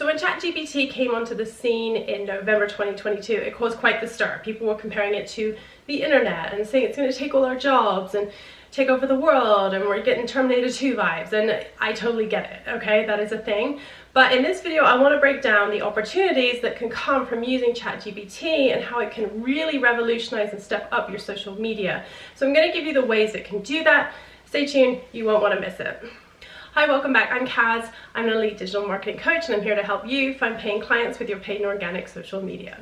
So when ChatGPT came onto the scene in November 2022, it caused quite the stir. People were comparing it to the internet and saying it's going to take all our jobs and take over the world, and we're getting Terminator 2 vibes, and I totally get it, okay? That is a thing. But in this video, I want to break down the opportunities that can come from using ChatGPT and how it can really revolutionize and step up your social media. So I'm going to give you the ways it can do that. Stay tuned, you won't want to miss it. Hi, welcome back. I'm Kaz. I'm an elite digital marketing coach, and I'm here to help you find paying clients with your paid and organic social media.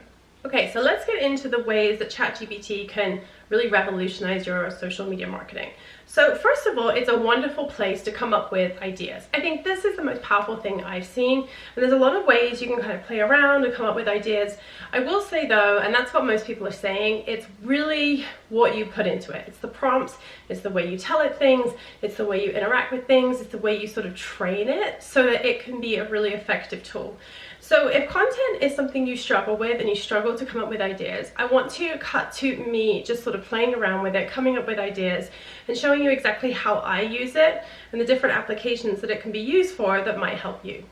Okay, so let's get into the ways that ChatGPT can really revolutionize your social media marketing. So first of all, it's a wonderful place to come up with ideas. I think this is the most powerful thing I've seen, and there's a lot of ways you can kind of play around and come up with ideas. I will say though, and that's what most people are saying, it's really what you put into it. It's the prompts, it's the way you tell it things, it's the way you interact with things, it's the way you sort of train it so that it can be a really effective tool. So if content is something you struggle with and you struggle to come up with ideas, I want to cut to me just sort of playing around with it, coming up with ideas, and showing you exactly how I use it and the different applications that it can be used for that might help you.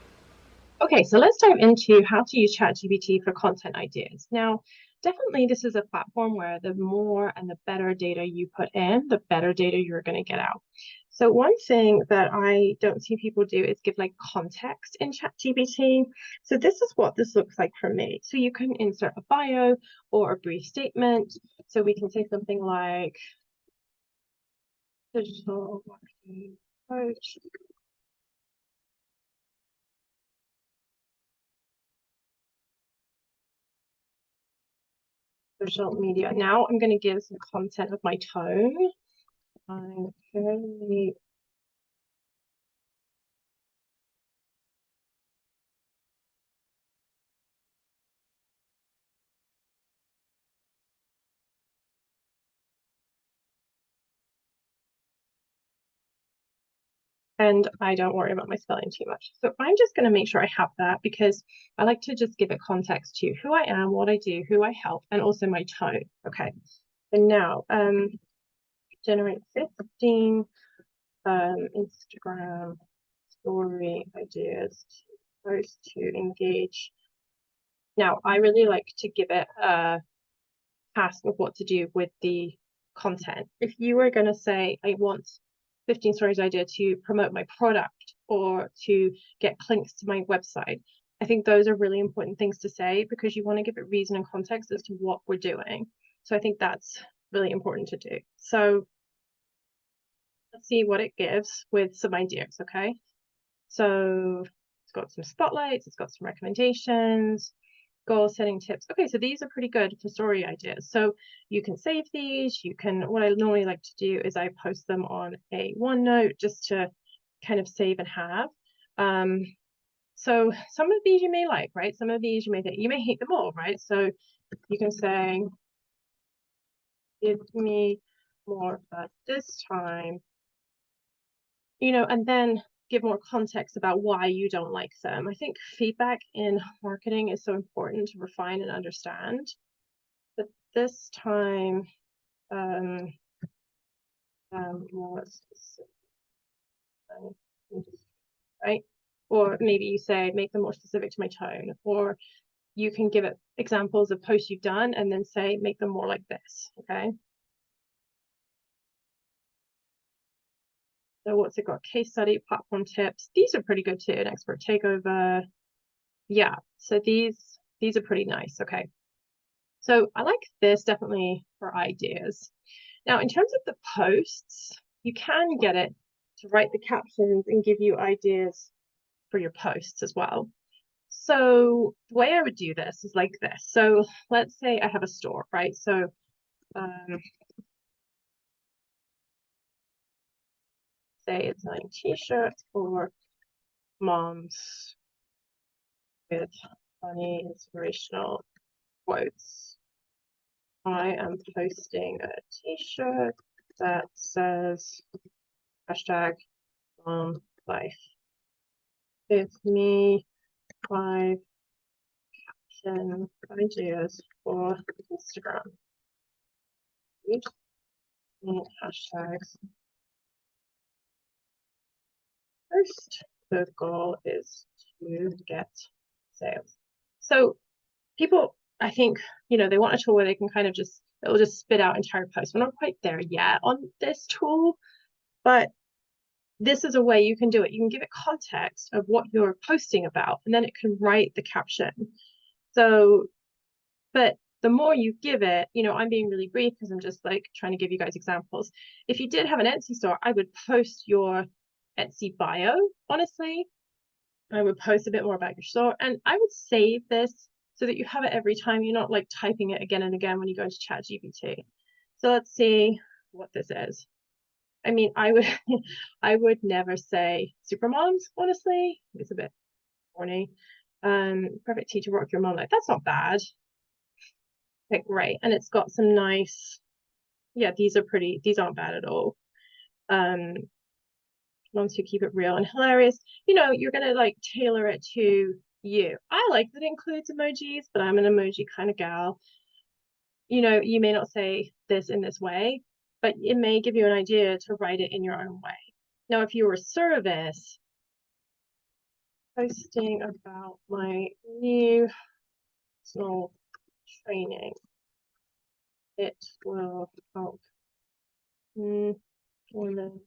Okay, so let's dive into how to use ChatGPT for content ideas. Now, definitely this is a platform where the more and the better data you put in, the better data you're going to get out. So one thing that I don't see people do is give like context in ChatGPT. So this is what this looks like for me. So you can insert a bio or a brief statement. So we can say something like digital marketing coach. Social media. Now I'm going to give some content of my tone. I'm very and I don't worry about my spelling too much. So I'm just going to make sure I have that because I like to just give it context to who I am, what I do, who I help, and also my tone. Okay. And now generate 15 Instagram story ideas to post to engage. Now I really like to give it a task of what to do with the content. If you were going to say, I want 15 stories idea to promote my product or to get clicks to my website, I think those are really important things to say because you want to give it reason and context as to what we're doing. So I think that's really important to do. So let's see what it gives with some ideas, okay? So it's got some spotlights, it's got some recommendations, goal setting tips. Okay, so these are pretty good for story ideas. So you can save these. You can, what I normally like to do is I post them on a OneNote just to kind of save and have. So some of these you may like, right? Some of these you may hate them all, right? So you can say, give me more at this time, and then give more context about why you don't like them. I think feedback in marketing is so important to refine and understand. But this time, more specific, right? Or maybe you say, make them more specific to my tone. Or you can give it examples of posts you've done and then say, make them more like this, okay? So what's it got? Case study, platform tips. These are pretty good too. An expert takeover. Yeah, so these are pretty nice, okay? So I like this definitely for ideas. Now, in terms of the posts, you can get it to write the captions and give you ideas for your posts as well. So the way I would do this is like this. So let's say I have a store, right? So say it's selling t-shirts for moms with funny inspirational quotes. I am posting a t-shirt that says hashtag mom life. Give me 5 caption ideas for Instagram. Hashtags. First, the goal is to get sales. So people, I think, they want a tool where they can kind of it'll just spit out entire posts. We're not quite there yet on this tool, but this is a way you can do it. You can give it context of what you're posting about, and then it can write the caption. So, but the more you give it, I'm being really brief because I'm just like trying to give you guys examples. If you did have an Etsy store, I would post your Etsy bio, honestly. I would post a bit more about your store, and I would save this so that you have it every time. You're not like typing it again and again when you go into ChatGPT. So let's see what this is. I mean, I would I would never say super moms, honestly. It's a bit corny. Perfect teacher rock your mom life. That's not bad. Okay, great. And it's got some nice, yeah, these aren't bad at all. Moms who keep it real and hilarious. You're gonna like tailor it to you. I like that it includes emojis, but I'm an emoji kind of gal. You may not say this in this way, but it may give you an idea to write it in your own way. Now, if you were a service posting about my new personal training, it will help women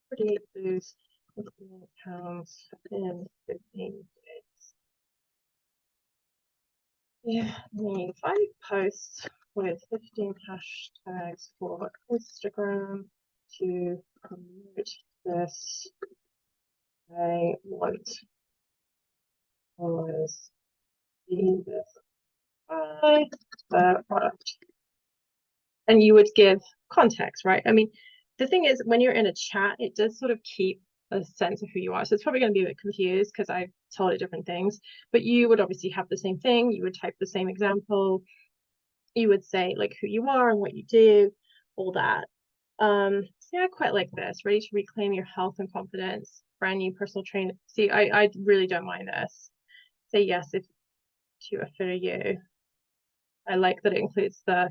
pretty lose 15 pounds in 15 days. Yeah, need 5 posts with 15 hashtags for Instagram to promote this. I want followers see this by the product. And you would give context, right? I mean, the thing is, when you're in a chat, it does sort of keep a sense of who you are. So it's probably going to be a bit confused because I've told it different things, but you would obviously have the same thing. You would type the same example. You would say like who you are and what you do, all that. So yeah, I quite like this. Ready to reclaim your health and confidence. Brand new personal trainer. See, I really don't mind this. Say yes if to a fit of you. I like that it includes the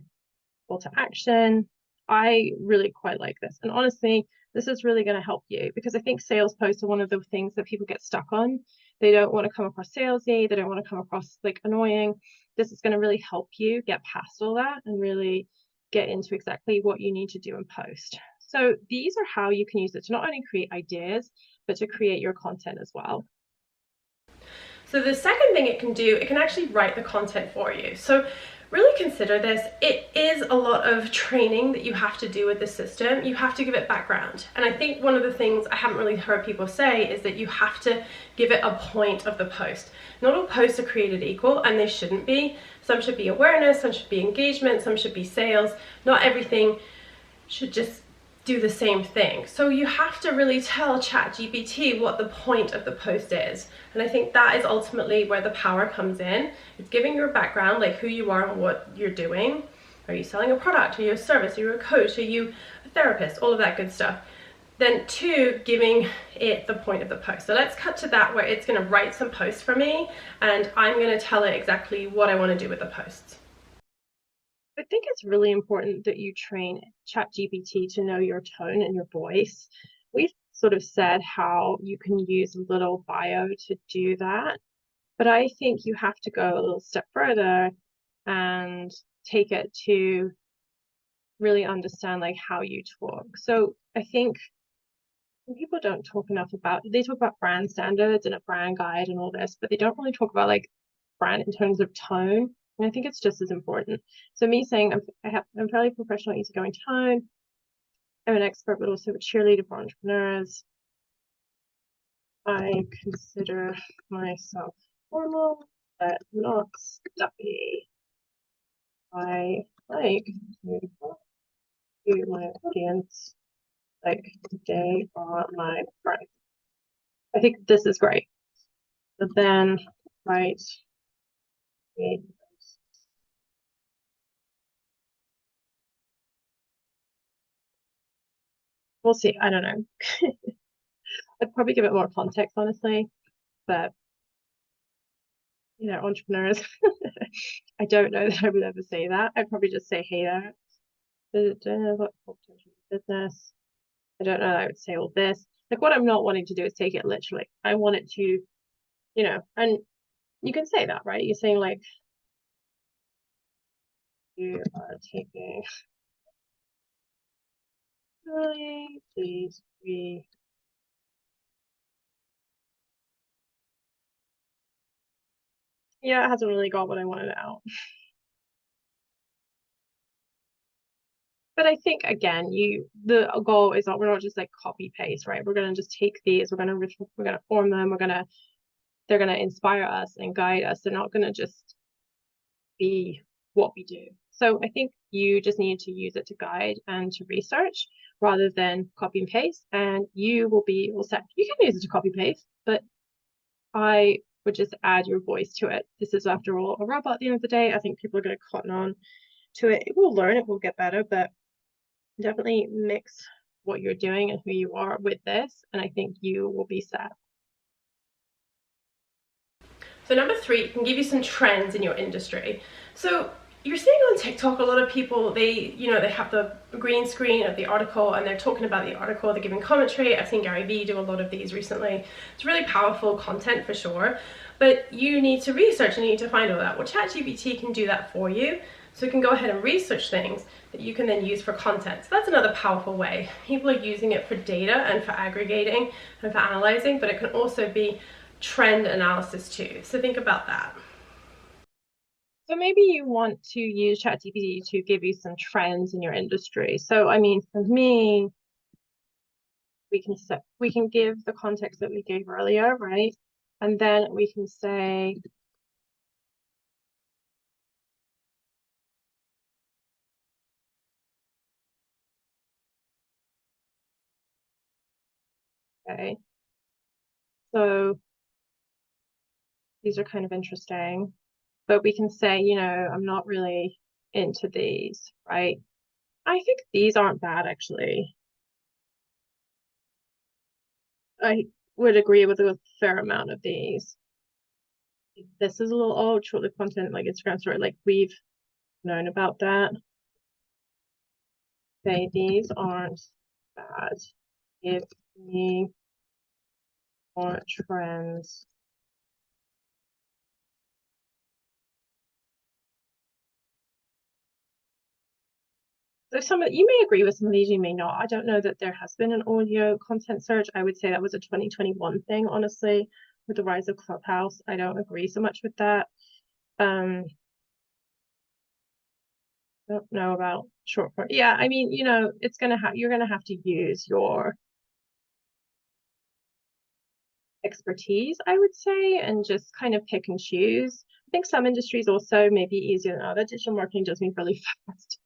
call to action. I really quite like this. And honestly, this is really going to help you because I think sales posts are one of the things that people get stuck on. They don't want to come across salesy. They don't want to come across like annoying. This is going to really help you get past all that and really get into exactly what you need to do and post. So these are how you can use it to not only create ideas, but to create your content as well. So the second thing it can do, it can actually write the content for you. So really consider this. It is a lot of training that you have to do with the system. You have to give it background. And I think one of the things I haven't really heard people say is that you have to give it a point of the post. Not all posts are created equal, and they shouldn't be. Some should be awareness, some should be engagement, some should be sales. Not everything should just do the same thing. So you have to really tell ChatGPT what the point of the post is. And I think that is ultimately where the power comes in. It's giving your background, like who you are and what you're doing. Are you selling a product? Are you a service? Are you a coach? Are you a therapist? All of that good stuff. Then 2, giving it the point of the post. So let's cut to that where it's gonna write some posts for me and I'm gonna tell it exactly what I wanna do with the posts. I think it's really important that you train ChatGPT to know your tone and your voice. We've sort of said how you can use a little bio to do that, but I think you have to go a little step further and take it to really understand like how you talk. So I think people don't talk enough about, they talk about brand standards and a brand guide and all this, but they don't really talk about like brand in terms of tone. And I think it's just as important. So me saying I'm fairly professional, easygoing tone. I'm an expert, but also a cheerleader for entrepreneurs. I consider myself formal, but not stuffy. I like to talk to my audience like they are my friends. I think this is great. But then, right, we'll see. I don't know. I'd probably give it more context, honestly, but entrepreneurs. I don't know that I would ever say that. I'd probably just say, hey there, business. I don't know that I would say all this. Like what I'm not wanting to do is take it literally. I want it to, and You can say that, right? You're saying like, you are taking early, please be. Yeah, it hasn't really got what I wanted out. But I think again, the goal is not we're not just like copy paste, right? We're gonna just take these, we're gonna form them, they're gonna inspire us and guide us. They're not gonna just be what we do. So I think you just need to use it to guide and to research rather than copy and paste. And you will be all set. You can use it to copy paste, but I would just add your voice to it. This is, after all, a robot at the end of the day. I think people are going to cotton on to it. It will learn, it will get better, but definitely mix what you're doing and who you are with this. And I think you will be set. So number 3, it can give you some trends in your industry. So you're seeing on TikTok a lot of people, they have the green screen of the article and they're talking about the article, they're giving commentary. I've seen Gary Vee do a lot of these recently. It's really powerful content for sure, but you need to research and you need to find all that. Well, ChatGPT can do that for you. So it can go ahead and research things that you can then use for content. So that's another powerful way. People are using it for data and for aggregating and for analyzing, but it can also be trend analysis too. So think about that. So maybe you want to use ChatGPT to give you some trends in your industry. So I mean, for me, we can give the context that we gave earlier, right? And then we can say, okay, so these are kind of interesting, but we can say, I'm not really into these, right? I think these aren't bad, actually. I would agree with a fair amount of these. This is a little old, short content like Instagram story, like we've known about that. Say these aren't bad. Give me more trends. So you may agree with some of these, you may not. I don't know that there has been an audio content surge. I would say that was a 2021 thing, honestly, with the rise of Clubhouse. I don't agree so much with that. Don't know about short form. Yeah, I mean, you're gonna have to use your expertise, I would say, and just kind of pick and choose. I think some industries also may be easier than others. Digital marketing does move really fast.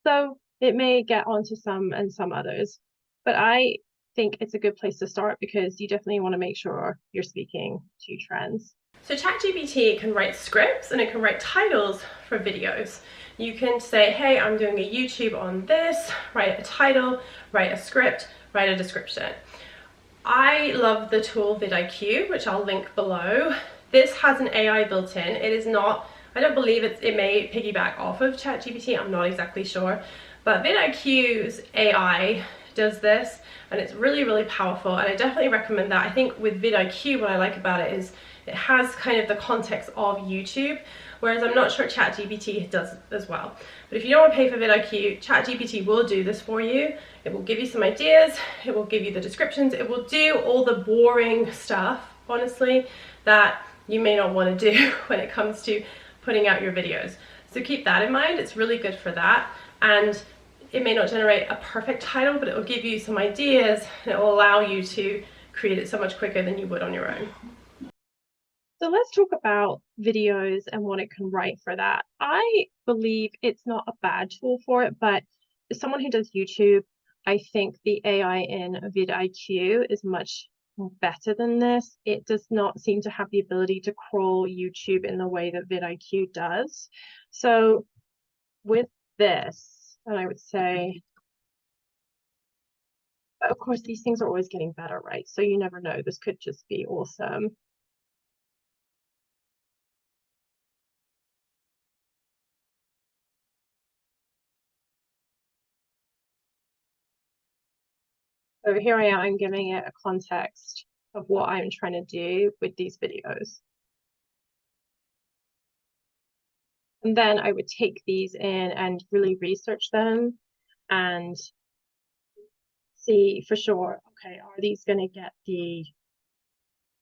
So it may get onto some and some others. But I think it's a good place to start because you definitely want to make sure you're speaking to trends. So ChatGPT can write scripts and it can write titles for videos. You can say, hey, I'm doing a YouTube on this, write a title, write a script, write a description. I love the tool vidIQ, which I'll link below. This has an AI built in. It is not, I don't believe it may piggyback off of ChatGPT, I'm not exactly sure. But vidIQ's AI does this and it's really, really powerful. And I definitely recommend that. I think with vidIQ, what I like about it is it has kind of the context of YouTube, whereas I'm not sure ChatGPT does as well. But if you don't want to pay for vidIQ, ChatGPT will do this for you. It will give you some ideas, it will give you the descriptions, it will do all the boring stuff, honestly, that you may not want to do when it comes to putting out your videos. So keep that in mind, it's really good for that. And it may not generate a perfect title, but it will give you some ideas and it will allow you to create it so much quicker than you would on your own. So let's talk about videos and what it can write for that. I believe it's not a bad tool for it, but as someone who does YouTube, I think the AI in vidIQ is much better than this. It does not seem to have the ability to crawl YouTube in the way that vidIQ does. So with this, and I would say, of course, these things are always getting better, right? So you never know. This could just be awesome. So here I am, I'm giving it a context of what I'm trying to do with these videos. And then I would take these in and really research them and see for sure, okay, are these going to get the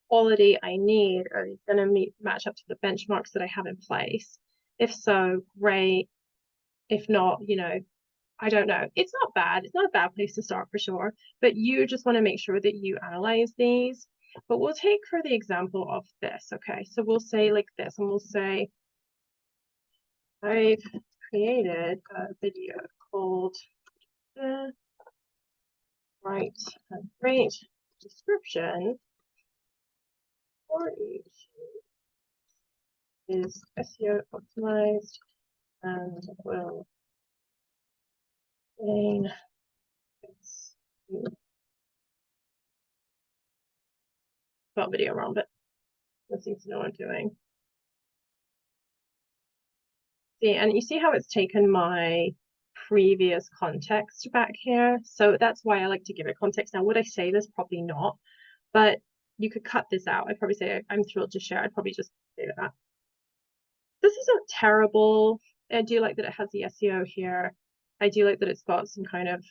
quality I need? Are these going to match up to the benchmarks that I have in place? If so, great. If not, you know, I don't know. It's not bad. It's not a bad place to start for sure, but you just want to make sure that you analyze these. But we'll take for the example of this, okay? So we'll say like this, and we'll say, I've created a video called Write a Great Description for each is SEO optimized and will gain its spelled video wrong, but this seems to know what I'm doing. See, and you see how it's taken my previous context back here. So that's why I like to give it context. Now, would I say this? Probably not, but you could cut this out. I'd probably say I'm thrilled to share. I'd probably just say that. This isn't terrible. I do like that it has the SEO here. I do like that it's got some kind of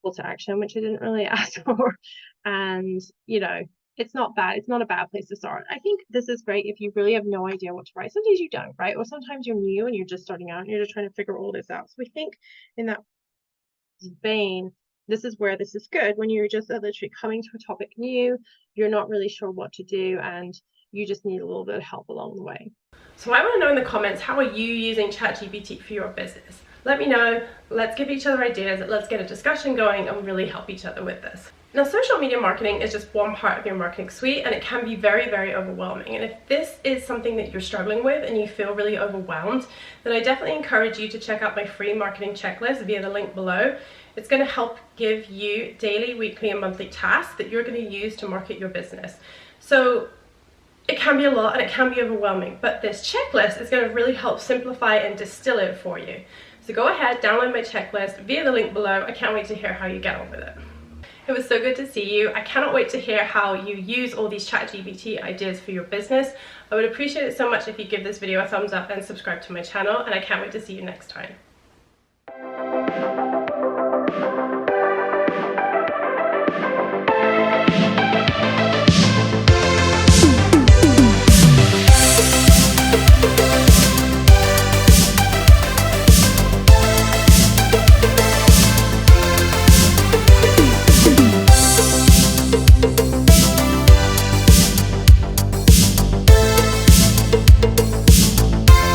call to action, which I didn't really ask for. And, you know, it's not bad. It's not a bad place to start. I think this is great if you really have no idea what to write. Sometimes you don't, right? Or sometimes you're new and you're just starting out and you're just trying to figure all this out. So I think in that vein, this is where this is good when you're just literally coming to a topic new, you're not really sure what to do, and you just need a little bit of help along the way. So I want to know in the comments, how are you using ChatGPT for your business? Let me know. Let's give each other ideas. Let's get a discussion going and really help each other with this. Now, social media marketing is just one part of your marketing suite, and it can be very, very overwhelming. And if this is something that you're struggling with and you feel really overwhelmed, then I definitely encourage you to check out my free marketing checklist via the link below. It's going to help give you daily, weekly, and monthly tasks that you're going to use to market your business. So it can be a lot and it can be overwhelming, but this checklist is going to really help simplify and distill it for you. So go ahead, download my checklist via the link below. I can't wait to hear how you get on with it. It was so good to see you. I cannot wait to hear how you use all these ChatGPT ideas for your business. I would appreciate it so much if you give this video a thumbs up and subscribe to my channel, and I can't wait to see you next time.